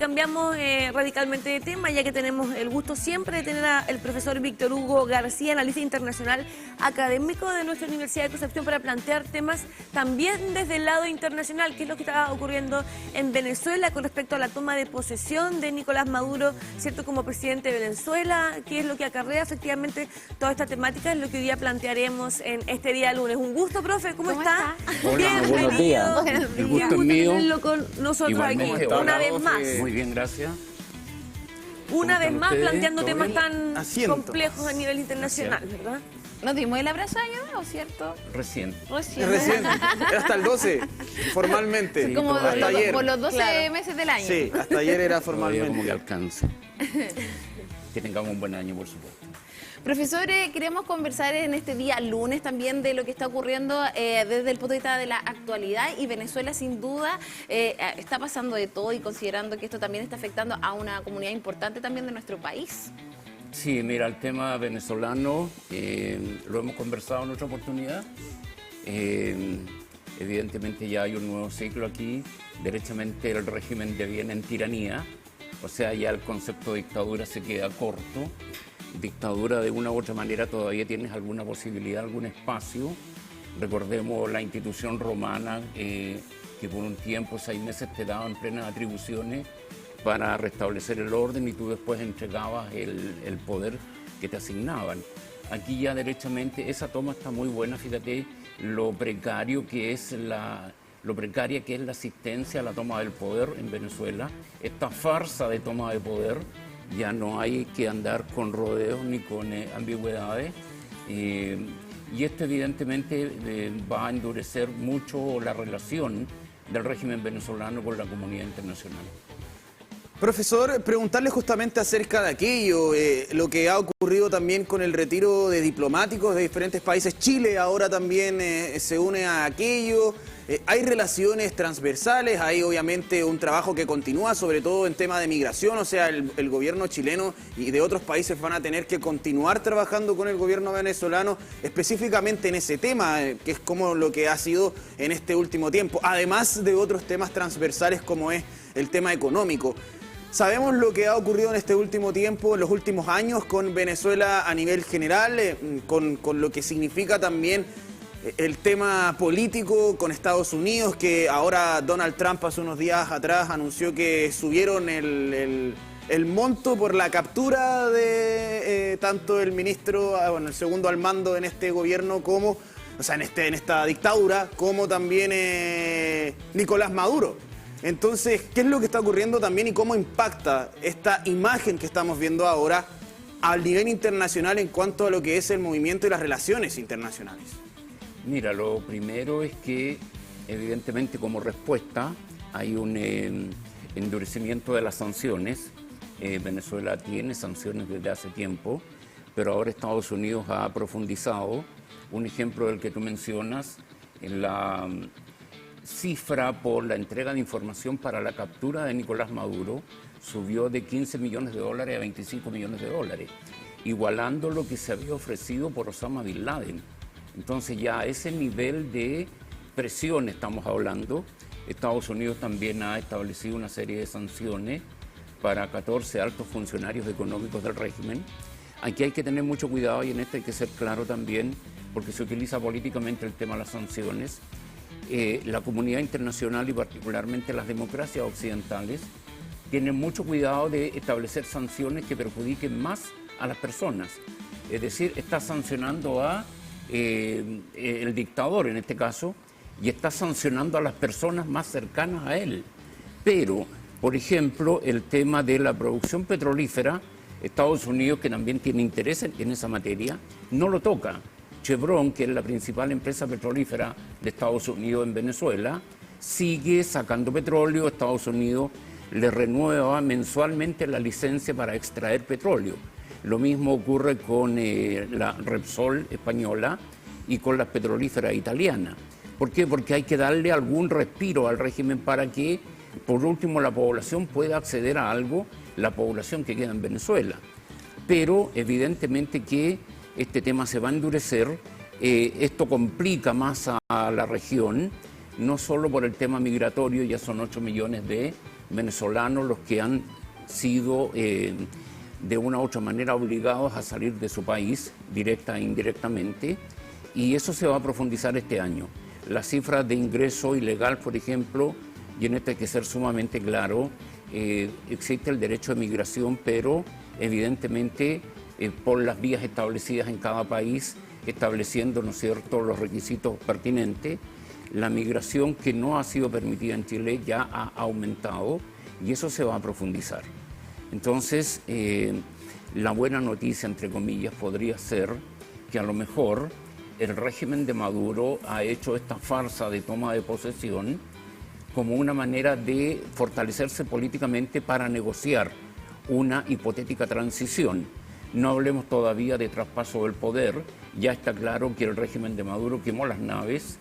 Cambiamos radicalmente de tema, ya que tenemos el gusto siempre de tener al profesor Víctor Hugo García, analista internacional académico de nuestra Universidad de Concepción, para plantear temas también desde el lado internacional, qué es lo que está ocurriendo en Venezuela con respecto a la toma de posesión de Nicolás Maduro, ¿cierto?, como presidente de Venezuela, qué es lo que acarrea efectivamente toda esta temática, es lo que hoy día plantearemos en este día lunes. Un gusto, profe, ¿cómo está? Hola, buenos días. El gusto es mío. Tenerlo con nosotros Igualmente, aquí, una vez más. Muy bien, gracias. Una vez más ustedes? planteando ¿Todo temas bien? tan Asiento. complejos a nivel internacional, ¿verdad? Nos dimos el abrazo de año nuevo, ¿cierto? Recién. Recién, era hasta el 12, formalmente. Sí, Como hasta ayer. por los 12 Claro. meses del año. Sí, hasta ayer era Todavía como que formalmente. alcanza. Que tengamos un buen año, por supuesto. Profesor, queremos conversar en este día lunes también de lo que está ocurriendo desde el punto de vista de la actualidad, y Venezuela sin duda está pasando de todo, y considerando que esto también está afectando a una comunidad importante también de nuestro país. Sí, mira, el tema venezolano lo hemos conversado en otra oportunidad. Evidentemente ya hay un nuevo ciclo aquí. Derechamente el régimen deviene en tiranía, o sea, ya el concepto de dictadura se queda corto. Dictadura, de una u otra manera, todavía tienes alguna posibilidad, algún espacio. Recordemos la institución romana, que por un tiempo, 6 meses, te daban plenas atribuciones para restablecer el orden, y tú después entregabas el poder que te asignaban. Aquí ya derechamente esa toma está muy buena. Fíjate lo precaria que es la asistencia a la toma del poder en Venezuela, esta farsa de toma de poder. Ya no hay que andar con rodeos ni con ambigüedades, y esto evidentemente va a endurecer mucho la relación del régimen venezolano con la comunidad internacional. Profesor, preguntarle justamente acerca de aquello, lo que ha ocurrido también con el retiro de diplomáticos de diferentes países. Chile ahora también se une a aquello. Hay relaciones transversales, hay obviamente un trabajo que continúa, sobre todo en tema de migración, o sea, el gobierno chileno y de otros países van a tener que continuar trabajando con el gobierno venezolano, específicamente en ese tema, que es como lo que ha sido en este último tiempo, además de otros temas transversales como es el tema económico. Sabemos lo que ha ocurrido en este último tiempo, en los últimos años con Venezuela a nivel general, con lo que significa también el tema político con Estados Unidos, que ahora Donald Trump hace unos días atrás anunció que subieron el monto por la captura de tanto el ministro, el segundo al mando en este gobierno, como, o sea, en esta dictadura, como también Nicolás Maduro. Entonces, ¿qué es lo que está ocurriendo también y cómo impacta esta imagen que estamos viendo ahora al nivel internacional en cuanto a lo que es el movimiento y las relaciones internacionales? Mira, lo primero es que evidentemente como respuesta hay un endurecimiento de las sanciones. Venezuela tiene sanciones desde hace tiempo, pero ahora Estados Unidos ha profundizado. Un ejemplo del que tú mencionas, en la cifra por la entrega de información para la captura de Nicolás Maduro subió de 15 millones de dólares a 25 millones de dólares, igualando lo que se había ofrecido por Osama Bin Laden. Entonces ya a ese nivel de presión estamos hablando. Estados Unidos también ha establecido una serie de sanciones para 14 altos funcionarios económicos del régimen. Aquí hay que tener mucho cuidado, y en esto hay que ser claro también, porque se utiliza políticamente el tema de las sanciones. La comunidad internacional, y particularmente las democracias occidentales, tienen mucho cuidado de establecer sanciones que perjudiquen más a las personas. Es decir, está sancionando a el dictador en este caso, y está sancionando a las personas más cercanas a él. Pero, por ejemplo, el tema de la producción petrolífera, Estados Unidos, que también tiene interés en esa materia, no lo toca. Chevron, que es la principal empresa petrolífera de Estados Unidos en Venezuela, sigue sacando petróleo. Estados Unidos le renueva mensualmente la licencia para extraer petróleo. Lo mismo ocurre con la Repsol española y con las petrolíferas italianas. ¿Por qué? Porque hay que darle algún respiro al régimen para que, por último, la población pueda acceder a algo, la población que queda en Venezuela. Pero, evidentemente que este tema se va a endurecer. Esto complica más a la región, no solo por el tema migratorio, ya son 8 millones de venezolanos los que han sido de una u otra manera obligados a salir de su país, directa e indirectamente, y eso se va a profundizar este año. La cifra de ingreso ilegal, por ejemplo, y en esto hay que ser sumamente claro, existe el derecho de migración, pero evidentemente por las vías establecidas en cada país, estableciendo, ¿no es cierto?, los requisitos pertinentes. La migración que no ha sido permitida en Chile ya ha aumentado y eso se va a profundizar. Entonces, la buena noticia, entre comillas, podría ser que a lo mejor el régimen de Maduro ha hecho esta farsa de toma de posesión como una manera de fortalecerse políticamente para negociar una hipotética transición. No hablemos todavía de traspaso del poder, ya está claro que el régimen de Maduro quemó las naves,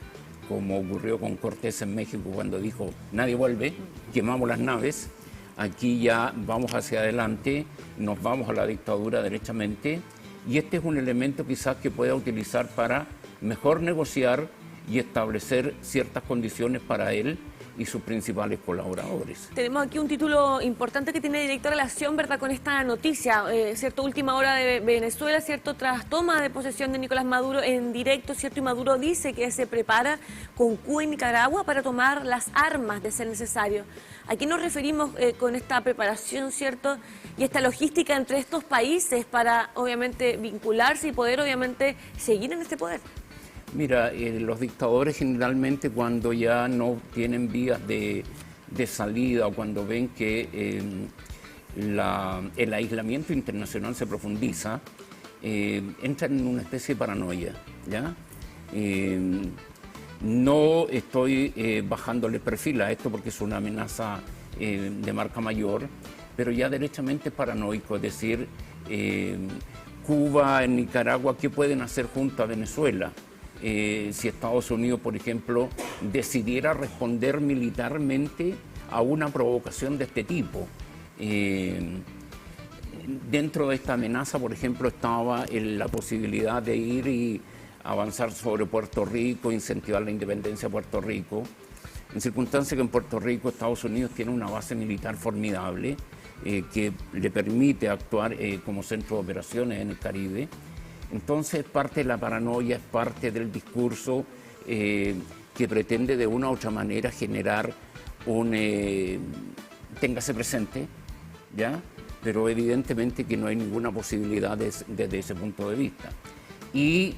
como ocurrió con Cortés en México cuando dijo nadie vuelve, quemamos las naves. Aquí ya vamos hacia adelante, nos vamos a la dictadura derechamente, y este es un elemento quizás que pueda utilizar para mejor negociar y establecer ciertas condiciones para él y sus principales colaboradores. Tenemos aquí un título importante que tiene directa relación, ¿verdad?, con esta noticia, ¿cierto? Última hora de Venezuela, ¿cierto?, tras toma de posesión de Nicolás Maduro en directo, ¿cierto? Y Maduro dice que se prepara con Cuba y Nicaragua para tomar las armas de ser necesario. ¿A qué nos referimos con esta preparación, ¿cierto?, y esta logística entre estos países para, obviamente, vincularse y poder, obviamente, seguir en este poder? Mira, los dictadores generalmente cuando ya no tienen vías de salida o cuando ven que el aislamiento internacional se profundiza, entran en una especie de paranoia, ¿ya? No estoy bajándole perfil a esto porque es una amenaza de marca mayor, pero ya derechamente paranoico, es decir, Cuba, Nicaragua, ¿qué pueden hacer junto a Venezuela? Si Estados Unidos, por ejemplo, decidiera responder militarmente a una provocación de este tipo. Dentro de esta amenaza, por ejemplo, estaba la posibilidad de ir y avanzar sobre Puerto Rico, incentivar la independencia de Puerto Rico, en circunstancias que en Puerto Rico Estados Unidos tiene una base militar formidable que le permite actuar como centro de operaciones en el Caribe. Entonces, parte de la paranoia es parte del discurso que pretende de una u otra manera generar téngase presente, ¿ya? Pero evidentemente que no hay ninguna posibilidad desde ese punto de vista. Y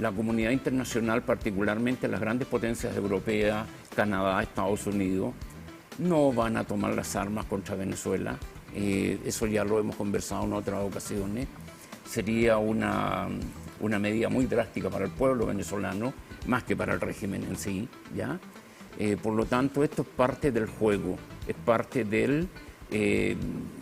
la comunidad internacional, particularmente las grandes potencias europeas, Canadá, Estados Unidos, no van a tomar las armas contra Venezuela. Eso ya lo hemos conversado en otras ocasiones. Sería una medida muy drástica para el pueblo venezolano, más que para el régimen en sí, ¿ya? Por lo tanto, esto es parte del juego, es parte del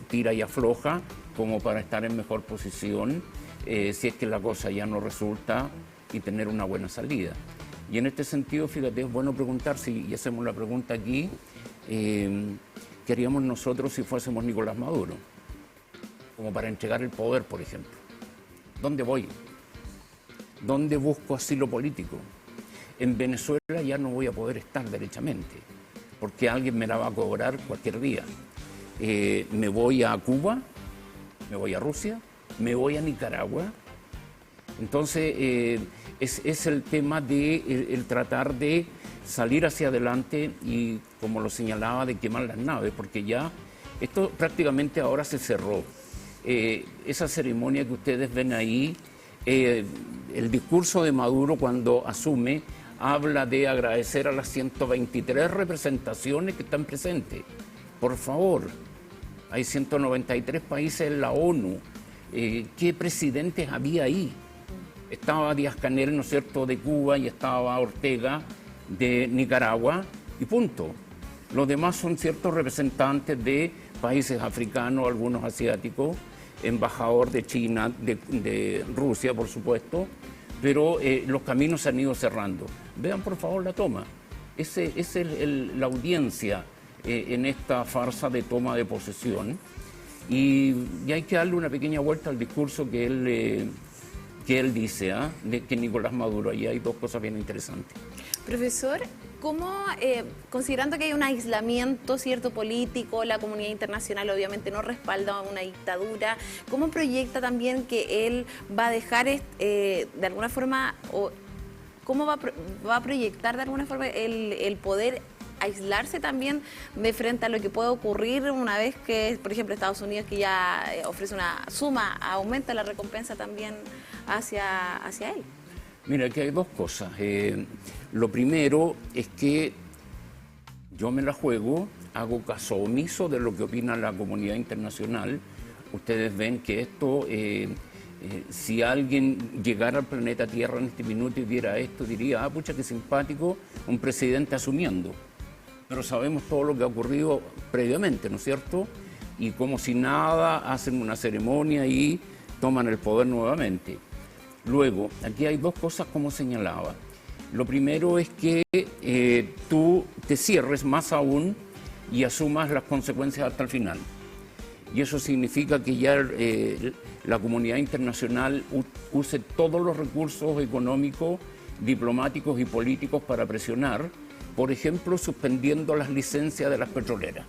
tira y afloja, como para estar en mejor posición, si es que la cosa ya no resulta, y tener una buena salida. Y en este sentido, fíjate, es bueno preguntar, y hacemos la pregunta aquí, ¿qué haríamos nosotros si fuésemos Nicolás Maduro? Como para entregar el poder, por ejemplo. ¿Dónde voy? ¿Dónde busco asilo político? En Venezuela ya no voy a poder estar derechamente, porque alguien me la va a cobrar cualquier día. Me voy a Cuba, me voy a Rusia, me voy a Nicaragua. Entonces, es el tema de el tratar de salir hacia adelante y, como lo señalaba, de quemar las naves, porque ya esto prácticamente ahora se cerró. Esa ceremonia que ustedes ven ahí, el discurso de Maduro cuando asume, habla de agradecer a las 123 representaciones que están presentes. Por favor, hay 193 países en la ONU. ¿Qué presidentes había ahí? Estaba Díaz-Canel, ¿no es cierto?, de Cuba, y estaba Ortega de Nicaragua, y punto. Los demás son ciertos representantes de países africanos, algunos asiáticos, embajador de China, de Rusia, por supuesto, pero los caminos se han ido cerrando. Vean, por favor, la toma. Esa es la audiencia en esta farsa de toma de posesión, y hay que darle una pequeña vuelta al discurso que él dice, de que Nicolás Maduro, ahí hay dos cosas bien interesantes. Profesor, ¿cómo, considerando que hay un aislamiento cierto político, la comunidad internacional obviamente no respalda una dictadura, cómo proyecta también que él va a dejar de alguna forma, o cómo va a proyectar de alguna forma el poder aislarse también de frente a lo que puede ocurrir una vez que, por ejemplo, Estados Unidos, que ya ofrece una suma, aumenta la recompensa también hacia él? Mira, aquí hay dos cosas. Lo primero es que yo me la juego, hago caso omiso de lo que opina la comunidad internacional. Ustedes ven que esto, si alguien llegara al planeta Tierra en este minuto y viera esto, diría, ah, pucha, qué simpático, un presidente asumiendo. Pero sabemos todo lo que ha ocurrido previamente, ¿no es cierto? Y como si nada, hacen una ceremonia y toman el poder nuevamente. Luego, aquí hay dos cosas como señalaba. Lo primero es que tú te cierres más aún y asumas las consecuencias hasta el final. Y eso significa que ya la comunidad internacional use todos los recursos económicos, diplomáticos y políticos para presionar, por ejemplo, suspendiendo las licencias de las petroleras.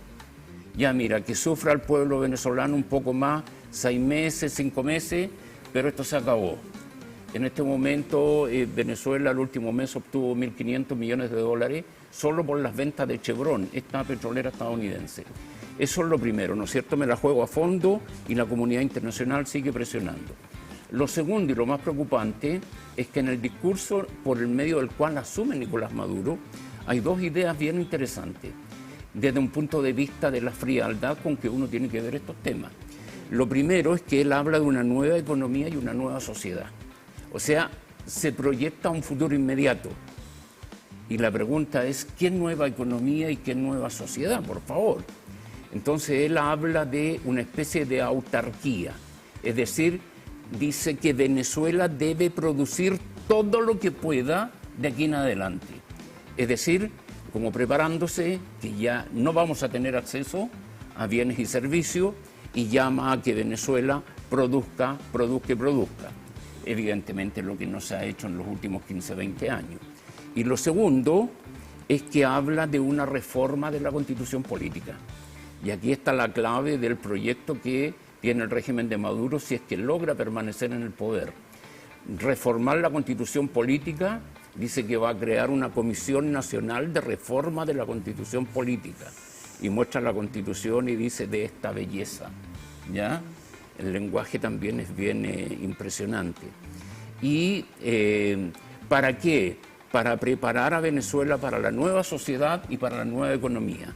Ya mira, que sufra el pueblo venezolano un poco más, 6 meses, 5 meses, pero esto se acabó. En este momento Venezuela el último mes obtuvo 1.500 millones de dólares solo por las ventas de Chevron, esta petrolera estadounidense. Eso es lo primero, ¿no es cierto? Me la juego a fondo y la comunidad internacional sigue presionando. Lo segundo y lo más preocupante es que en el discurso por el medio del cual asume Nicolás Maduro hay dos ideas bien interesantes desde un punto de vista de la frialdad con que uno tiene que ver estos temas. Lo primero es que él habla de una nueva economía y una nueva sociedad. O sea, se proyecta un futuro inmediato. Y la pregunta es, ¿qué nueva economía y qué nueva sociedad? Por favor. Entonces él habla de una especie de autarquía. Es decir, dice que Venezuela debe producir todo lo que pueda de aquí en adelante. Es decir, como preparándose, que ya no vamos a tener acceso a bienes y servicios y llama a que Venezuela produzca. Evidentemente lo que no se ha hecho en los últimos 15, 20 años. Y lo segundo es que habla de una reforma de la Constitución política. Y aquí está la clave del proyecto que tiene el régimen de Maduro si es que logra permanecer en el poder. Reformar la Constitución política, dice que va a crear una Comisión Nacional de Reforma de la Constitución Política. Y muestra la Constitución y dice de esta belleza, ¿ya? El lenguaje también es bien impresionante. ¿Y para qué? Para preparar a Venezuela para la nueva sociedad y para la nueva economía.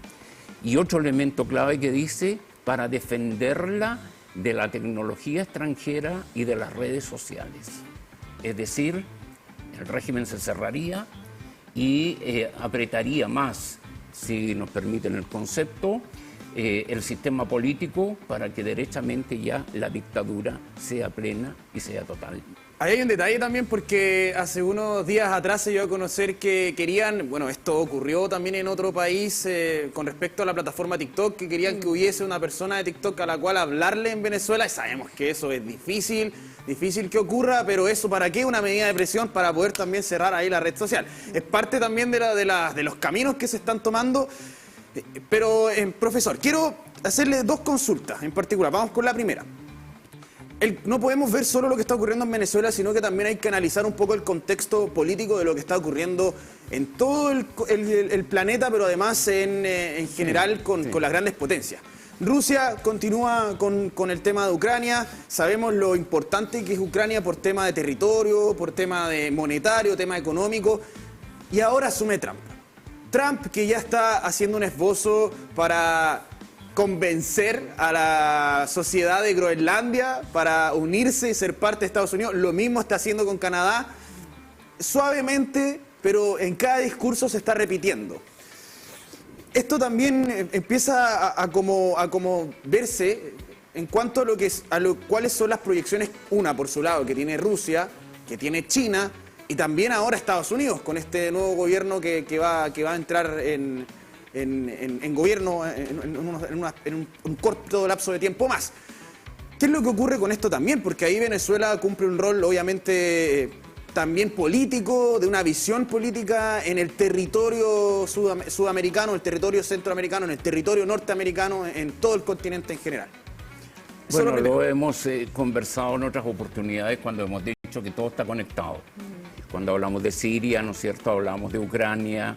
Y otro elemento clave que dice, para defenderla de la tecnología extranjera y de las redes sociales. Es decir, el régimen se cerraría y apretaría más, si nos permiten el concepto, el sistema político para que derechamente ya la dictadura sea plena y sea total. Ahí hay un detalle también porque hace unos días atrás se dio a conocer que querían, bueno, esto ocurrió también en otro país con respecto a la plataforma TikTok, que querían que hubiese una persona de TikTok a la cual hablarle en Venezuela, y sabemos que eso es difícil que ocurra, pero eso ¿para qué? Una medida de presión para poder también cerrar ahí la red social. Es parte también de los caminos que se están tomando. Pero, profesor, quiero hacerle dos consultas en particular. Vamos con la primera. No podemos ver solo lo que está ocurriendo en Venezuela, sino que también hay que analizar un poco el contexto político de lo que está ocurriendo en todo el planeta, pero además en general con las grandes potencias. Rusia continúa con el tema de Ucrania. Sabemos lo importante que es Ucrania por tema de territorio, por tema de monetario, tema económico. Y ahora asume Trump. Trump, que ya está haciendo un esbozo para convencer a la sociedad de Groenlandia para unirse y ser parte de Estados Unidos. Lo mismo está haciendo con Canadá, suavemente, pero en cada discurso se está repitiendo. Esto también empieza a como verse en cuanto a cuáles son las proyecciones, una por su lado, que tiene Rusia, que tiene China, y también ahora Estados Unidos, con este nuevo gobierno que va a entrar en gobierno en un corto lapso de tiempo más. ¿Qué es lo que ocurre con esto también? Porque ahí Venezuela cumple un rol obviamente también político, de una visión política en el territorio sudamericano, en el territorio centroamericano, en el territorio norteamericano, en todo el continente en general. Bueno, lo hemos conversado en otras oportunidades cuando hemos dicho que todo está conectado. Cuando hablamos de Siria, ¿no es cierto?, hablamos de Ucrania,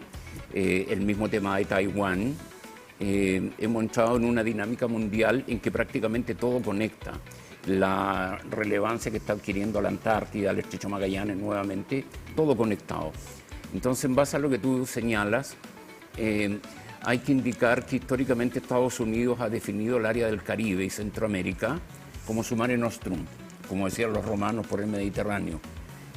el mismo tema de Taiwán. Hemos entrado en una dinámica mundial en que prácticamente todo conecta. La relevancia que está adquiriendo la Antártida, el Estrecho Magallanes nuevamente, todo conectado. Entonces, en base a lo que tú señalas, hay que indicar que históricamente Estados Unidos ha definido el área del Caribe y Centroamérica como su Mare Nostrum, como decían los romanos, por el Mediterráneo.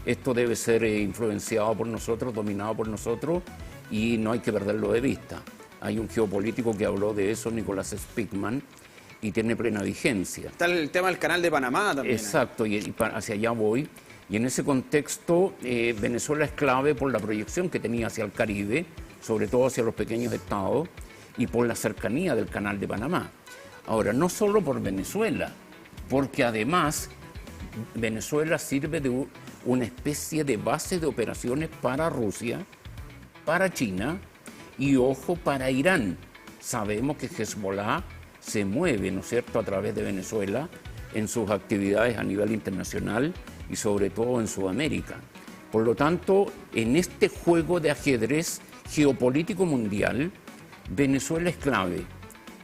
Esto debe ser influenciado por nosotros, dominado por nosotros, y no hay que perderlo de vista. Hay un geopolítico que habló de eso, Nicolás Spigman, y tiene plena vigencia. Está el tema del Canal de Panamá también. Exacto, y hacia allá voy. Y en ese contexto, Venezuela es clave por la proyección que tenía hacia el Caribe, sobre todo hacia los pequeños estados, y por la cercanía del Canal de Panamá. Ahora, no solo por Venezuela, porque además Venezuela sirve de una especie de base de operaciones para Rusia, para China y, ojo, para Irán. Sabemos que Hezbollah se mueve, ¿no es cierto?, a través de Venezuela en sus actividades a nivel internacional y sobre todo en Sudamérica. Por lo tanto, en este juego de ajedrez geopolítico mundial, Venezuela es clave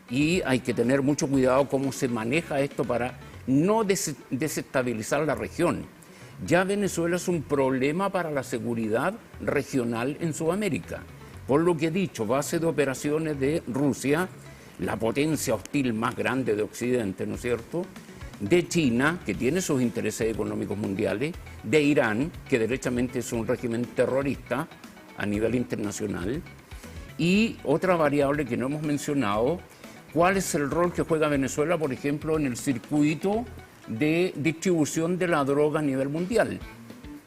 y hay que tener mucho cuidado cómo se maneja esto para no desestabilizar la región. Ya Venezuela es un problema para la seguridad regional en Sudamérica. Por lo que he dicho, base de operaciones de Rusia, la potencia hostil más grande de Occidente, ¿no es cierto?, de China, que tiene sus intereses económicos mundiales, de Irán, que derechamente es un régimen terrorista a nivel internacional, y otra variable que no hemos mencionado, ¿cuál es el rol que juega Venezuela, por ejemplo, en el circuito de distribución de la droga a nivel mundial?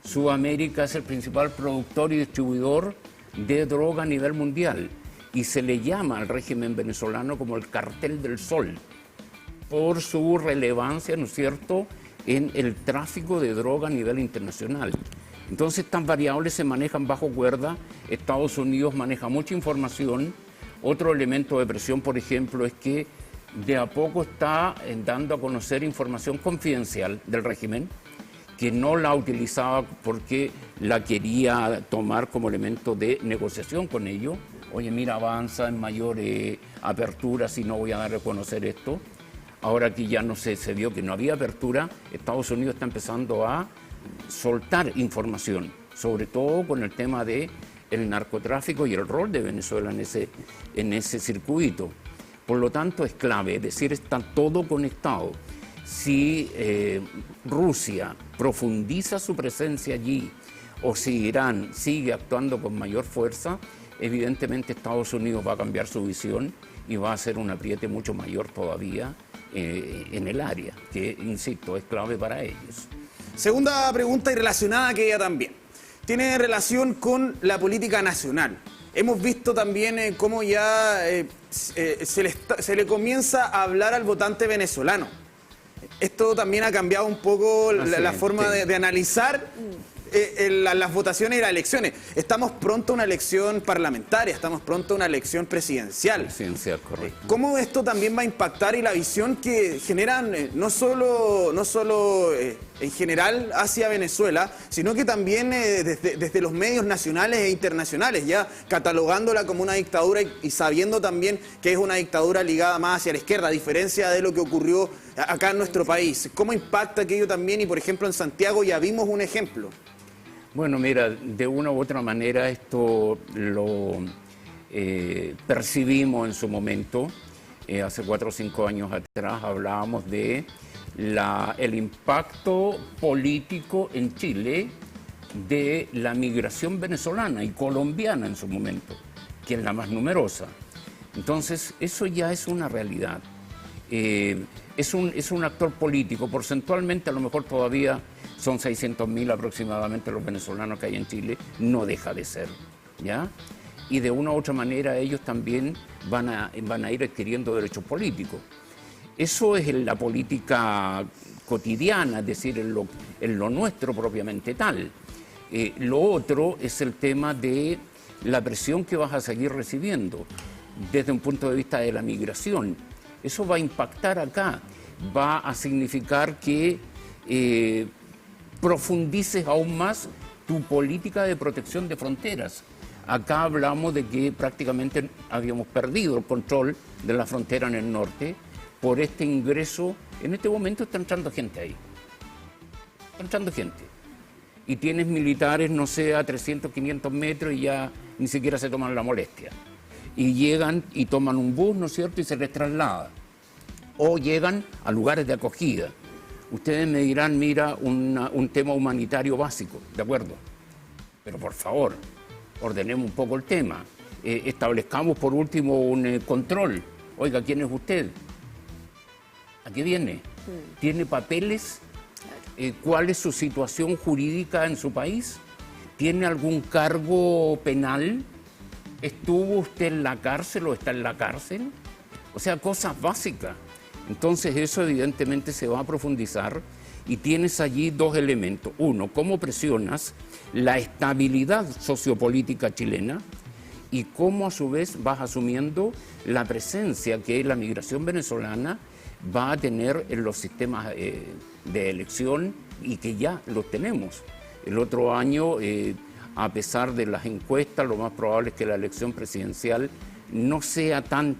Sudamérica es el principal productor y distribuidor de droga a nivel mundial, y se le llama al régimen venezolano como el cartel del sol, por su relevancia, ¿no es cierto?, en el tráfico de droga a nivel internacional. Entonces, estas variables se manejan bajo cuerda. Estados Unidos maneja mucha información. Otro elemento de presión, por ejemplo, es que de a poco está dando a conocer información confidencial del régimen, que no la utilizaba porque la quería tomar como elemento de negociación con ellos. Oye, mira, avanza en mayor apertura si no voy a dar a conocer esto. Ahora que ya no se vio que no había apertura, Estados Unidos está empezando a soltar información, sobre todo con el tema del narcotráfico y el rol de Venezuela en ese circuito. Por lo tanto, es clave, es decir, está todo conectado. Si Rusia profundiza su presencia allí o si Irán sigue actuando con mayor fuerza, evidentemente Estados Unidos va a cambiar su visión y va a hacer un apriete mucho mayor todavía en el área, que, insisto, es clave para ellos. Segunda pregunta y relacionada a aquella también. Tiene relación con la política nacional. Hemos visto también cómo ya se le comienza a hablar al votante venezolano. Esto también ha cambiado un poco la forma de analizar las votaciones y las elecciones. Estamos pronto a una elección parlamentaria, estamos pronto a una elección presidencial. Presidencial, correcto. ¿Cómo esto también va a impactar y la visión que generan no solo en general hacia Venezuela, sino que también desde los medios nacionales e internacionales, ya catalogándola como una dictadura y sabiendo también que es una dictadura ligada más hacia la izquierda, a diferencia de lo que ocurrió acá en nuestro país? ¿Cómo impacta aquello también? Y por ejemplo en Santiago ya vimos un ejemplo. Bueno, mira, de una u otra manera esto lo percibimos en su momento. Hace 4 o 5 años atrás hablábamos de el impacto político en Chile de la migración venezolana y colombiana en su momento, que es la más numerosa. Entonces, eso ya es una realidad. Es un actor político, porcentualmente a lo mejor todavía son 600.000 aproximadamente los venezolanos que hay en Chile, no deja de ser, ¿ya? Y de una u otra manera ellos también van a ir adquiriendo derechos políticos. Eso es en la política cotidiana, es decir, en lo nuestro propiamente tal. Lo otro es el tema de la presión que vas a seguir recibiendo desde un punto de vista de la migración. Eso va a impactar acá, va a significar que profundices aún más tu política de protección de fronteras. Acá hablamos de que prácticamente habíamos perdido el control de la frontera en el norte por este ingreso. En este momento está entrando gente ahí. Está entrando gente. Y tienes militares, no sé, a 300, 500 metros y ya ni siquiera se toman la molestia. Y llegan y toman un bus, ¿no es cierto?, y se les traslada. O llegan a lugares de acogida. Ustedes me dirán, mira, un tema humanitario básico, ¿de acuerdo? Pero por favor, ordenemos un poco el tema. Establezcamos por último un control. Oiga, ¿quién es usted? ¿A qué viene? ¿Tiene papeles? ¿Cuál es su situación jurídica en su país? ¿Tiene algún cargo penal? ¿Estuvo usted en la cárcel o está en la cárcel? O sea, cosas básicas. Entonces eso evidentemente se va a profundizar y tienes allí dos elementos. Uno, cómo presionas la estabilidad sociopolítica chilena y cómo a su vez vas asumiendo la presencia que la migración venezolana va a tener en los sistemas de elección y que ya los tenemos. El otro año, a pesar de las encuestas, lo más probable es que la elección presidencial no sea tan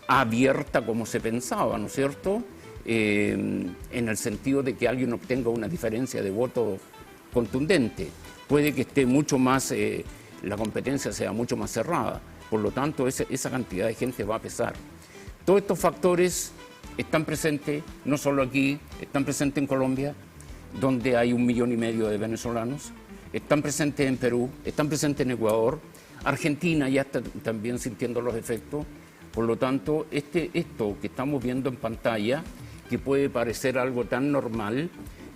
abierta como se pensaba, ¿no es cierto? En el sentido de que alguien obtenga una diferencia de voto contundente. Puede que esté mucho más, la competencia sea mucho más cerrada. Por lo tanto, esa cantidad de gente va a pesar. Todos estos factores están presentes, no solo aquí, están presentes en Colombia, donde hay 1,5 millones de venezolanos, están presentes en Perú, están presentes en Ecuador, Argentina ya está también sintiendo los efectos. Por lo tanto, esto que estamos viendo en pantalla, que puede parecer algo tan normal,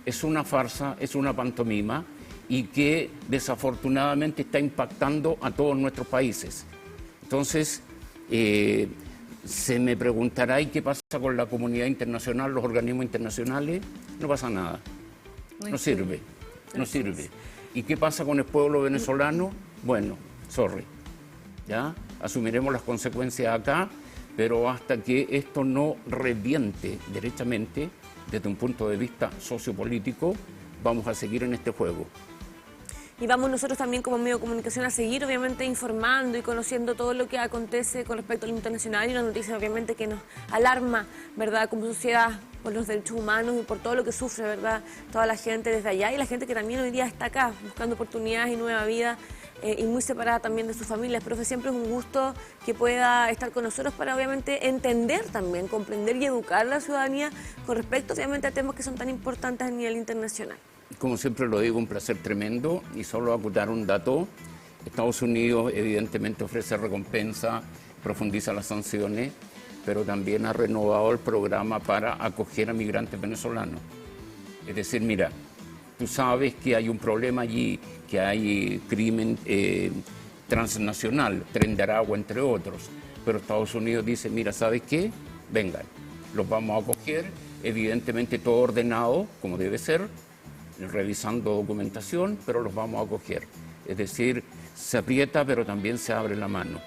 es una farsa, es una pantomima y que desafortunadamente está impactando a todos nuestros países. Entonces, se me preguntará, ¿y qué pasa con la comunidad internacional, los organismos internacionales? No pasa nada, no sirve, no sirve. ¿Y qué pasa con el pueblo venezolano? Bueno, sorry, ¿ya? Asumiremos las consecuencias acá, pero hasta que esto no reviente derechamente, desde un punto de vista sociopolítico, vamos a seguir en este juego. Y vamos nosotros también como medio de comunicación a seguir obviamente informando y conociendo todo lo que acontece con respecto al internacional y una noticia obviamente que nos alarma, ¿verdad?, como sociedad por los derechos humanos y por todo lo que sufre, ¿verdad?, toda la gente desde allá y la gente que también hoy día está acá buscando oportunidades y nueva vida y muy separada también de sus familias. Profe, siempre es un gusto que pueda estar con nosotros para obviamente entender también, comprender y educar a la ciudadanía con respecto obviamente a temas que son tan importantes a nivel internacional. Como siempre lo digo, un placer tremendo y solo acotar un dato. Estados Unidos evidentemente ofrece recompensa, profundiza las sanciones, pero también ha renovado el programa para acoger a migrantes venezolanos. Es decir, mira, tú sabes que hay un problema allí, que hay crimen transnacional, Tren de Aragua, entre otros, pero Estados Unidos dice, mira, ¿sabes qué? Vengan, los vamos a acoger, evidentemente todo ordenado, como debe ser, revisando documentación, pero los vamos a acoger. Es decir, se aprieta, pero también se abre la mano.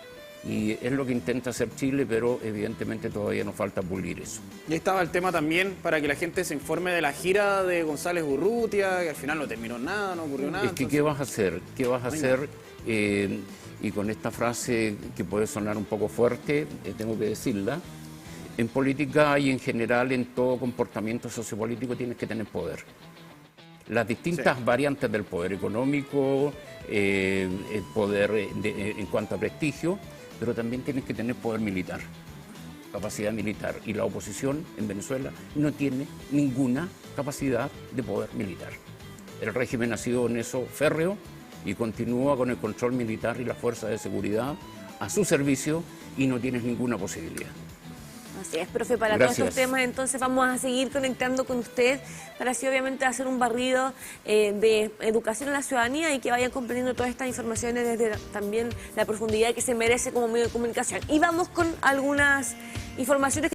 Y es lo que intenta hacer Chile, pero evidentemente todavía nos falta pulir eso. Y ahí estaba el tema también para que la gente se informe de la gira de González Urrutia, que al final no terminó nada, no ocurrió nada. Es que, ¿qué vas a hacer? ¿Qué vas a hacer? Y con esta frase que puede sonar un poco fuerte, tengo que decirla, en política y en general en todo comportamiento sociopolítico tienes que tener poder. Las distintas variantes del poder económico, el poder en cuanto a prestigio, pero también tienes que tener poder militar, capacidad militar. Y la oposición en Venezuela no tiene ninguna capacidad de poder militar. El régimen ha sido en eso férreo y continúa con el control militar y las fuerzas de seguridad a su servicio y no tienes ninguna posibilidad. Así es, profe, para Gracias. todos estos temas entonces vamos a seguir conectando con usted para así obviamente hacer un barrido de educación a la ciudadanía y que vayan comprendiendo todas estas informaciones desde también la profundidad que se merece como medio de comunicación. Y vamos con algunas informaciones